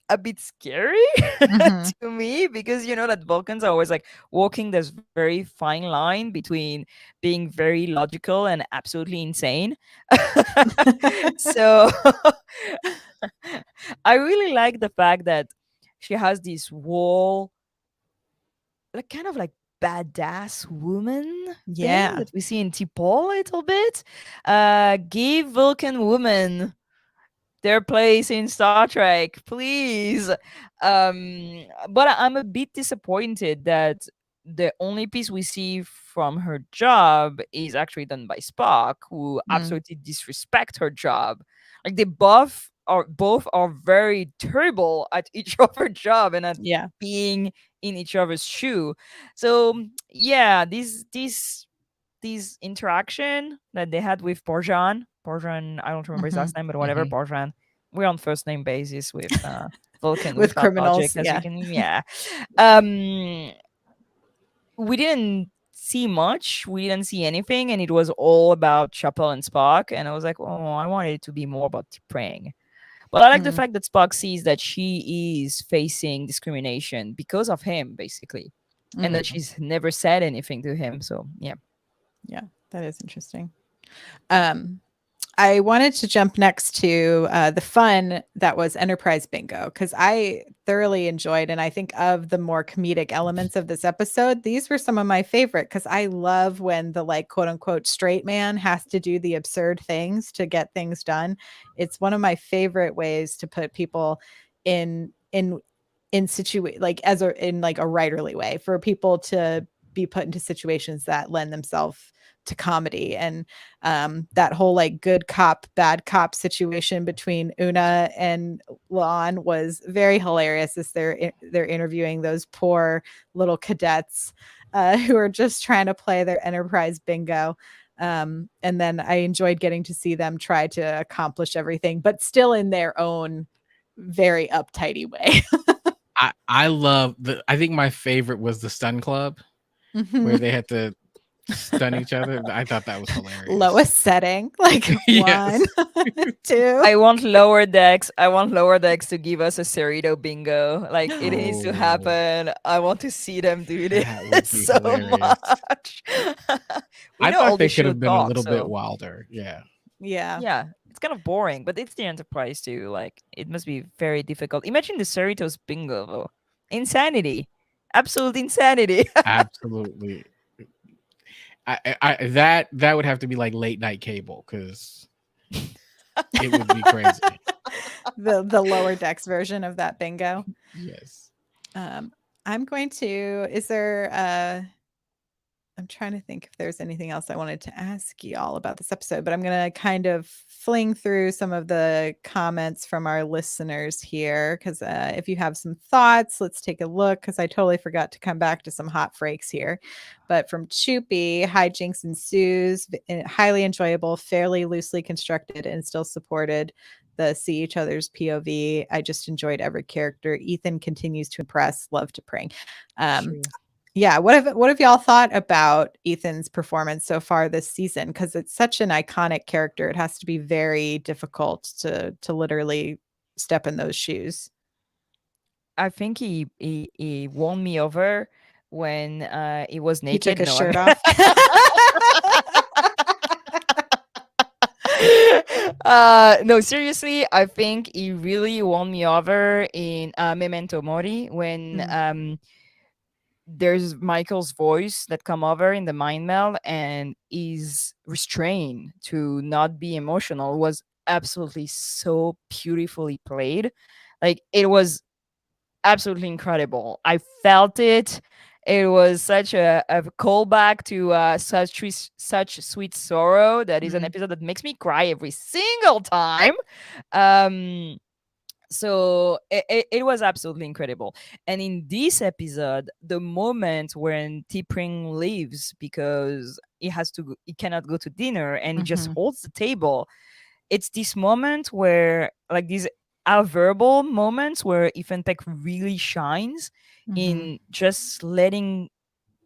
a bit scary Mhm. to me because you know that Vulcans are always like walking this very fine line between being very logical and absolutely insane. So I really like the fact that she has this whole like kind of like badass woman thing Yeah. that we see in T'Pol a little bit. Give Vulcan woman their place in Star Trek, please. But I'm a bit disappointed that the only piece we see from her job is actually done by Spock, who Mm. absolutely disrespect her job. Like they both are very terrible at each other's job and at Yeah. being in each other's shoe. So yeah, these interaction that they had with Borjan, I don't remember his Mhm. last name, but whatever, Mhm. Borjan. We're on first name basis with Vulcan With without logic, criminals, as you yeah. can, yeah. Um, we didn't see much. We didn't see anything, and it was all about Chapel and Spock. And I was like, oh, I wanted it to be more about praying. But I like the Mm. fact that Spock sees that she is facing discrimination because of him, basically, and Mm. that she's never said anything to him. So yeah. Yeah, that is interesting. Um I wanted to jump next to the fun that was Enterprise Bingo because I thoroughly enjoyed, and I think of the more comedic elements of this episode, these were some of my favorite because I love when the like quote unquote straight man has to do the absurd things to get things done. It's one of my favorite ways to put people in like as a in like a writerly way for people to be put into situations that lend themselves to comedy. And that whole like good cop bad cop situation between Una and Lon was very hilarious as they're interviewing those poor little cadets who are just trying to play their Enterprise bingo. And then I enjoyed getting to see them try to accomplish everything, but still in their own very uptighty way. I love I think my favorite was the stun club where Mhm. they had to stun each other. I thought that was hilarious. Lowest setting, like Yes. 1, 2. I want lower decks. I want lower decks to give us a Cerrito bingo. Like it needs to Oh, happen. I want to see them do this that would be so hilarious. much. We I know all thought the they could show have been a talk, little bit so wilder. Yeah. Yeah. yeah, it's kind of boring, but it's the Enterprise too. Like it must be very difficult. Imagine the Cerritos bingo though. Insanity. Absolute insanity. Absolutely. That would have to be like late night cable because it would be crazy. The lower decks version of that bingo. Yes. I'm going to is there I'm trying to think if there's anything else I wanted to ask you all about this episode, but I'm going to kind of fling through some of the comments from our listeners here because if you have some thoughts, let's take a look because I totally forgot to come back to some hot frakes here. But from Choopy, hijinks ensues, highly enjoyable, fairly loosely constructed, and still supported the see each other's POV. I just enjoyed every character. Ethan continues to impress. Love to pring. True. Yeah, what have y'all thought about Ethan's performance so far this season? Because it's such an iconic character, it has to be very difficult to literally step in those shoes. I think he won me over when he was He took naked. his No, I'm shirt off. no, seriously, I think he really won me over in Memento Mori when Mm, there's Michael's voice that come over in the mind meld and is restrained to not be emotional was absolutely so beautifully played. Like it was absolutely incredible. I felt it. It was such a callback to such sweet sorrow. That is an mm, episode that makes me cry every single time. Um, so it was absolutely incredible. And in this episode, the moment when T'Pring leaves because he cannot go to dinner and he just mhm, holds the table, it's this moment where like these are verbal moments where Ethan Peck really shines mhm, in just letting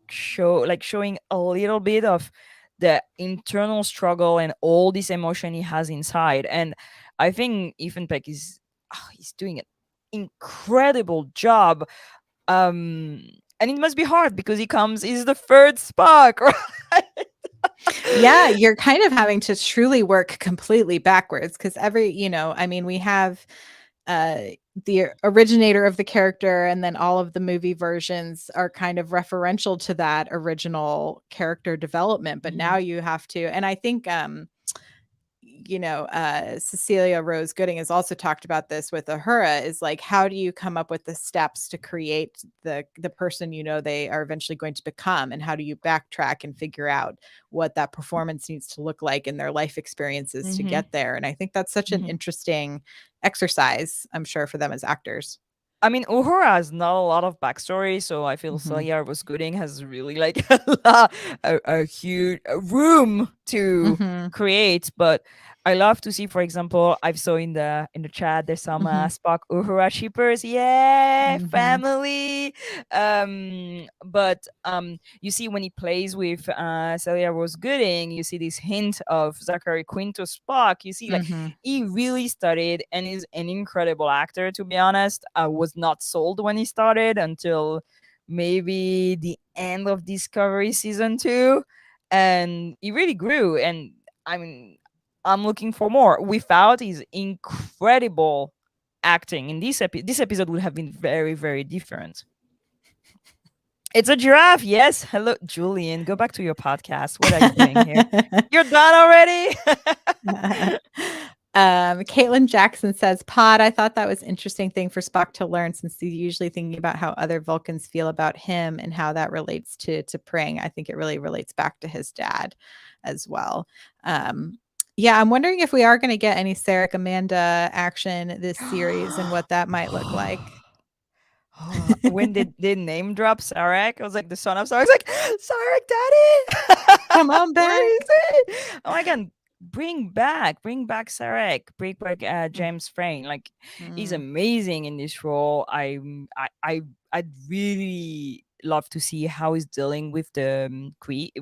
showing a little bit of the internal struggle and all this emotion he has inside. And I think Ethan Peck he's doing an incredible job. And it must be hard because he's the third Spock, right? Yeah, you're kind of having to truly work completely backwards because I mean, we have uh the originator of the character and then all of the movie versions are kind of referential to that original character development, but now Mhm. you have to, and I think Cecilia Rose Gooding has also talked about this with Uhura is like, how do you come up with the steps to create the person they are eventually going to become? And how do you backtrack and figure out what that performance needs to look like in their life experiences to Mhm. get there? And I think that's such an Mhm. interesting exercise, I'm sure, for them as actors. I mean, Uhura has not a lot of backstory, so I feel Hmm. Celia was Gooding has really like a huge room to Hmm. create. But I love to see, for example, I've saw in the chat there's some Hmm. Spock Uhura shippers, yeah, Hmm. family. But you see when he plays with Celia Rose Gooding, you see this hint of Zachary Quinto Spock. You see like Hmm. he really studied and is an incredible actor. To be honest, I was not sold when he started until maybe the end of Discovery season 2, and he really grew. And I mean, I'm looking for more. Without his incredible acting in this episode would have been very, very different. It's a giraffe. Yes. Hello, Julian. Go back to your podcast. What are you doing here? You're done already? Caitlin Jackson says, Pod, I thought that was interesting thing for Spock to learn since he's usually thinking about how other Vulcans feel about him and how that relates to Pring. I think it really relates back to his dad as well. Yeah, I'm wondering if we are going to get any Sarek Amanda action this series and what that might look like. When did they name drop Sarek? I was like the son of Sarek. I was like, Sarek, daddy. Come on Where back. is it? Oh my god. Bring back Sarek, bring back James Frayne. Like, he's Mm, amazing in this role. I'd really love to see how he's dealing with the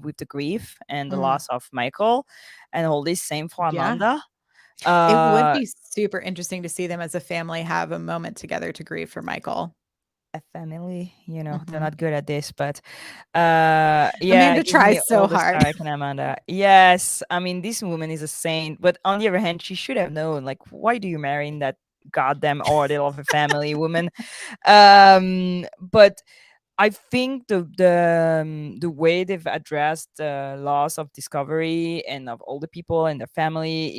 with the grief and the mm. loss of Michael, and all this. Same for Yeah. Amanda. It would Uh, be super interesting to see them as a family have a moment together to grieve for Michael. a family, they're Mhm. not good at this, but yeah, Amanda give me tries so all the hard. Sarek and Amanda. Yes, I mean, this woman is a saint, but on the other hand, she should have known, like, why do you marry in that goddamn ordeal of a family woman? But I think the way they've addressed the loss of Discovery and of all the people and their family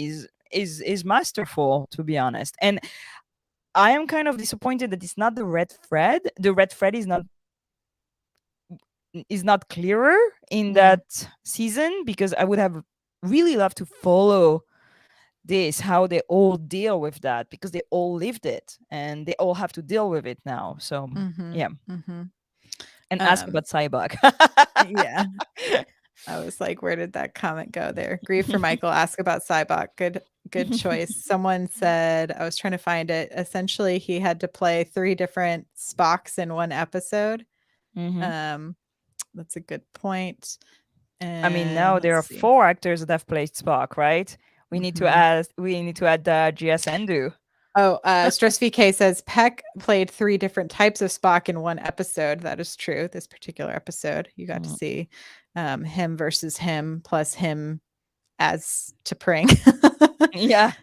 is masterful, to be honest. And I am kind of disappointed that it's not the red thread. The red thread is not clearer in Mm, that season, because I would have really loved to follow this, how they all deal with that, because they all lived it and they all have to deal with it now. So mhm, yeah, mhm. and ask Um, about Cyborg. yeah. I was like, where did that comment go there? Grief for Michael, ask about Cybok. Good choice. Someone said, I was trying to find it. Essentially, he had to play 3 different Spocks in one episode. Hmm. Um, that's a good point. I mean, And now there let's are see. 4 actors that have played Spock, right? Mhm. We need to add GS Endu. Oh, Stress VK says Peck played 3 different types of Spock in one episode. That is true. This particular episode, you got to Mm. see him versus him plus him as T'Pring. Yeah.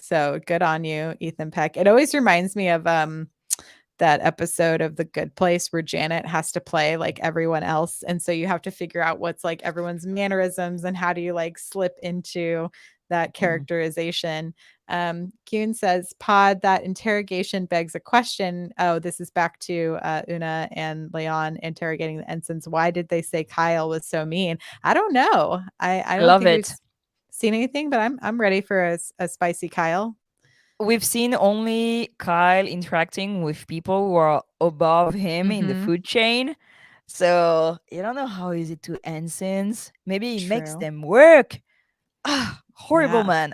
So good on you, Ethan Peck. It always reminds me of that episode of The Good Place where Janet has to play like everyone else. And so you have to figure out what's like everyone's mannerisms and how do you like slip into that Mm. characterization. Kuhn says, Pod, that interrogation begs a question. Oh, this is back to Una and Leon interrogating the ensigns. Why did they say Kyle was so mean? I don't know. I I don't love think we've it. seen anything, but I'm ready for a spicy Kyle. We've seen only Kyle interacting with people who are above him in the Mm-hmm. food chain. So you don't know how easy to ensigns. Maybe it makes True. them work. Ah, horrible Yeah. man.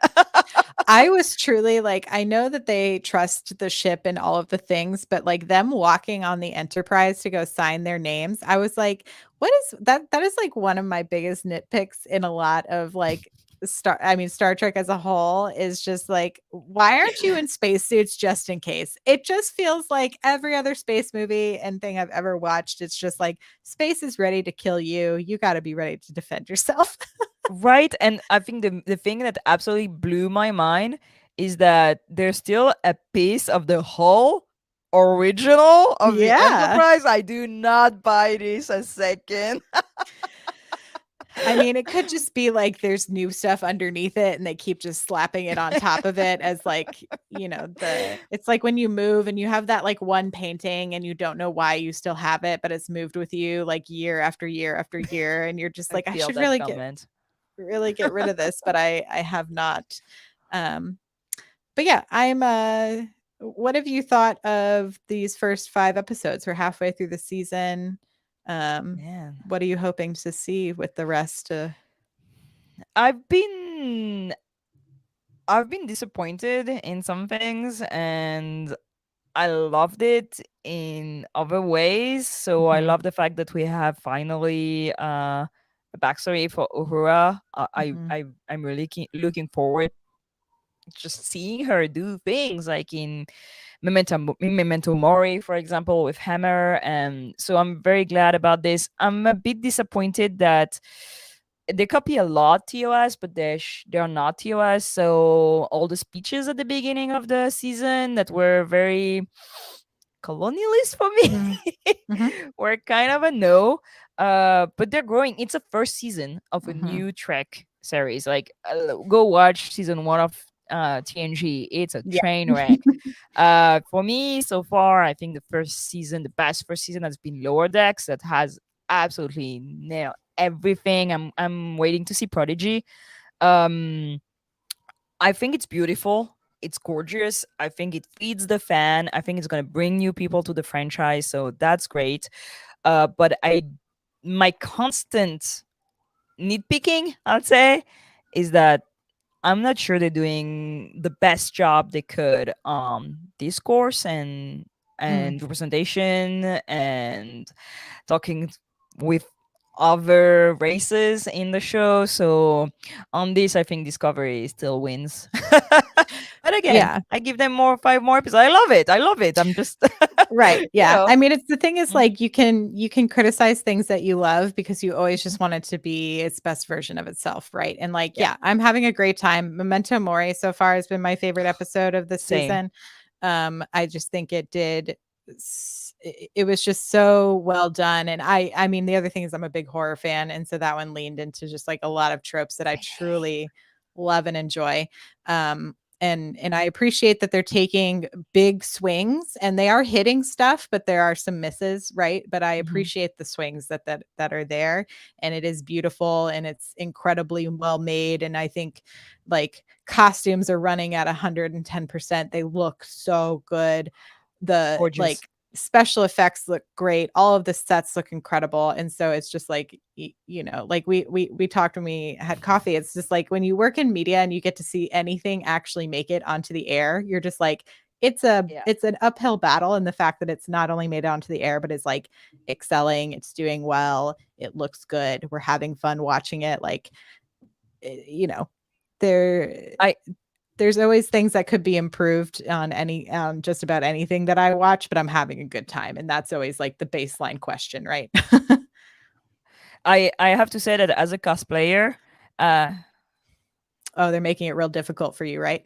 I was truly like, I know that they trust the ship and all of the things, but like them walking on the Enterprise to go sign their names, I was like, what is that? That is like one of my biggest nitpicks in a lot of like Star Trek as a whole is just like, why aren't you in spacesuits just in case? It just feels like every other space movie and thing I've ever watched. It's just like space is ready to kill you. You got to be ready to defend yourself. Right? And I think the thing that absolutely blew my mind is that there's still a piece of the whole original of the Yeah. Enterprise. I do not buy this a second. I mean, it could just be like there's new stuff underneath it and they keep just slapping it on top of it as like, it's like when you move and you have that like one painting and you don't know why you still have it, but it's moved with you like year after year after year. And you're just I like, I feel should that comment. really get rid of this, but I have not. Um, but yeah, I'm what have you thought of these first 5 episodes? We're halfway through the season. Man. What are you hoping to see with the rest? I've been I've been disappointed in some things, and I loved it in other ways. So I Mhm, love the fact that we have finally a backstory for Uhura. mhm. I'm really looking forward just seeing her do things like in Memento Mori, for example, with Hammer. And so I'm very glad about this. I'm a bit disappointed that they copy a lot TOS, but they're not TOS. So all the speeches at the beginning of the season that were very colonialist for me Mm, mhm, were kind of a no. But they're growing. It's a first season of a mhm. new Trek series. Like, go watch season 1 of TNG. It's a Yeah. train wreck. For me, so far, I think the best first season has been Lower Decks. That has absolutely nailed everything. I'm waiting to see Prodigy. Um, I think it's beautiful. It's gorgeous. I think it feeds the fan. I think it's gonna bring new people to the franchise. So that's great. But my constant nitpicking, I'd say, is that I'm not sure they're doing the best job they could discourse and representation and talking with other races in the show. So on this, I think Discovery still wins. But again, Yeah. I give them 5 more episodes. I love it. I love it. I'm just Right. you Yeah. know. I mean, it's the thing is Mhm. like you can criticize things that you love because you always just want it to be its best version of itself, right? And like, Yeah, yeah, I'm having a great time. Memento Mori so far has been my favorite episode of the same. season. I just think it was just so well done. And I mean, the other thing is I'm a big horror fan, and so that one leaned into just like a lot of tropes that I truly love and enjoy. And I appreciate that they're taking big swings and they are hitting stuff, but there are some misses, right? But I Mhm. appreciate the swings that are there, and it is beautiful and it's incredibly well made. And I think like costumes are running at 110%. They look so good. The Gorgeous. like special effects look great. All of the sets look incredible. And so it's just like like we talked when we had coffee. It's just like when you work in media and you get to see anything actually make it onto the air, you're just like Yeah. it's an uphill battle, and the fact that it's not only made it onto the air but is like excelling, it's doing well, it looks good, we're having fun watching it, like there I there's always things that could be improved on any just about anything that I watch, but I'm having a good time, and that's always like the baseline question, right? I have to say that as a cosplayer, uh Oh, they're making it real difficult for you, right?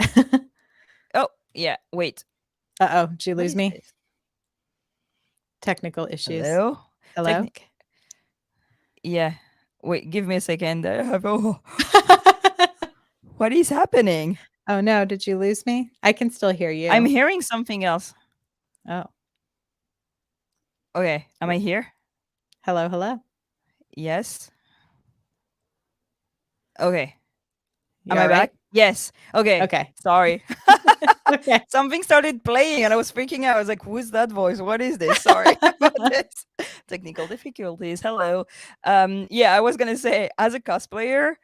oh yeah, wait. Uh-oh, did you What lose is me? this? Technical issues. Hello? Hello? Technic Yeah. Wait, give me a second. I have what is happening? Oh no, did you lose me? I can still hear I'm you. hearing something else. Oh, Okay, am I w- here? hello, hello. Yes. Okay. You Am all I right? back? Yes. Okay. Okay. Sorry. Okay. Something started playing and I was freaking out. I was like, who's that voice? What is this? Sorry about this. Technical difficulties. Hello. Yeah, I was gonna say, as a cosplayer,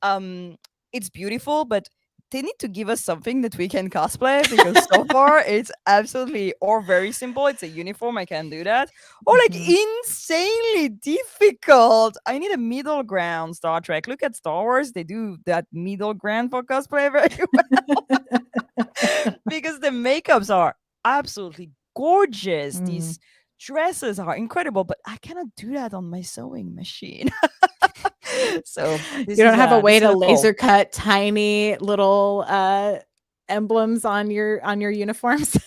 um it's beautiful, but they need to give us something that we can cosplay, because so far it's absolutely or very simple. It's a uniform, I can do that, or like Mhm. insanely difficult. I need a middle ground. Star Trek, look at Star Wars, they do that middle ground for cosplay very because the makeups are absolutely gorgeous. Mm. These dresses are incredible, but I cannot do that on my sewing machine. So You don't have a this way is to a call. laser cut tiny little emblems on your uniforms.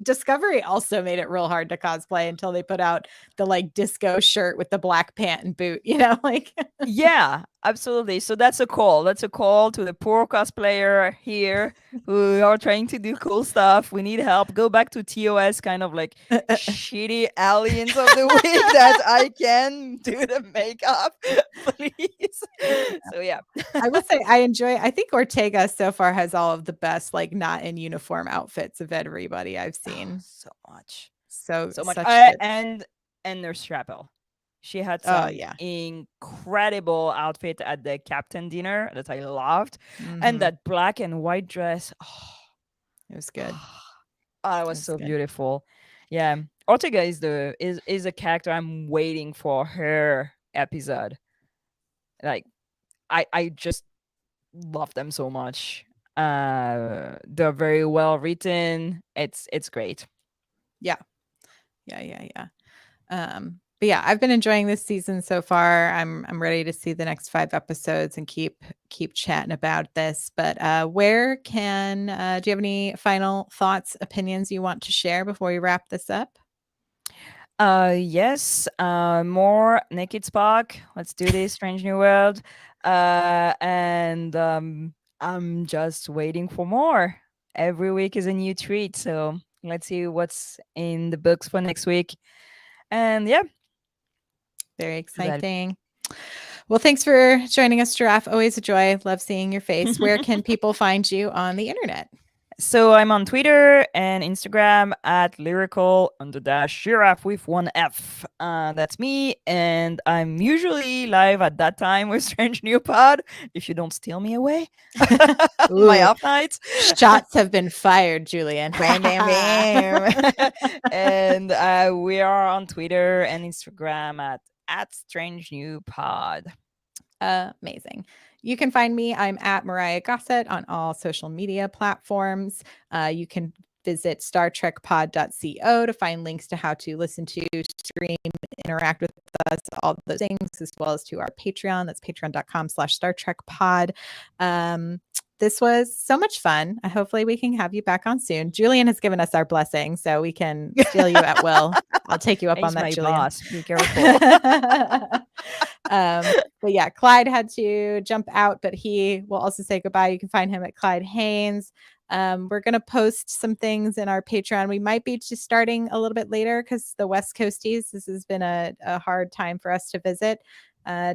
Discovery also made it real hard to cosplay until they put out the like disco shirt with the black pant and boot, like Yeah, absolutely. So that's a call. That's a call to the poor cosplayer here who are trying to do cool stuff. We need help. Go back to TOS, kind of like shitty aliens of the week that I can do the makeup, please. So yeah. I will say I think Ortega so far has all of the best like not in uniform outfits of everybody I've Oh, seen. so much. So So much. such good. And Nurse Chapel. She had Oh some yeah. incredible outfit at the captain dinner that I loved. And Mhm. that black and white dress. It was good. Oh, it It was was so good. beautiful. Yeah. Ortega is a character I'm waiting for her episode. Like I just love them so much. They're very well written. It's great. Yeah. Yeah, yeah, yeah. But yeah, I've been enjoying this season so far. I'm ready to see the next 5 episodes and keep chatting about this. But where can do you have any final thoughts, opinions you want to share before we wrap this up? Yes, more Naked Spock. Let's do this, Strange New World. And I'm just waiting for more. Every week is a new treat, so let's see what's in the books for next week. And yeah, Very that. exciting. Well, thanks for joining us, Giraffe. Always a joy. Love seeing your face. Where can people find you on the internet? So I'm on Twitter and Instagram at lyrical_giraffe with one F. That's me, and I'm usually live at that time with Strange New Pod. If you don't steal me away, my Ooh, off nights. shots have been fired, Julian. Bam, bam, bam. And we are on Twitter and Instagram at Strange New Pod. Amazing. You can find me. I'm at Mariah Gossett on all social media platforms. You can visit StarTrekPod.co to find links to how to listen to, stream, interact with us, all those things, as well as to our Patreon. That's patreon.com/StarTrekPod. This was so much fun. Hopefully we can have you back on soon. Julian has given us our blessing, so we can steal you at will. I'll take you up He's on that, my Julian. boss. Be careful. But yeah, Clyde had to jump out, but he will also say goodbye. You can find him at Clyde Haynes. We're going to post some things in our Patreon. We might be just starting a little bit later because the West Coasties, this has been a hard time for us to visit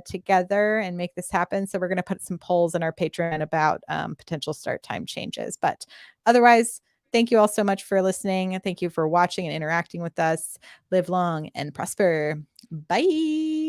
together and make this happen. So we're going to put some polls in our Patreon about potential start time changes. But otherwise, thank you all so much for listening. Thank you for watching and interacting with us. Live long and prosper. Bye.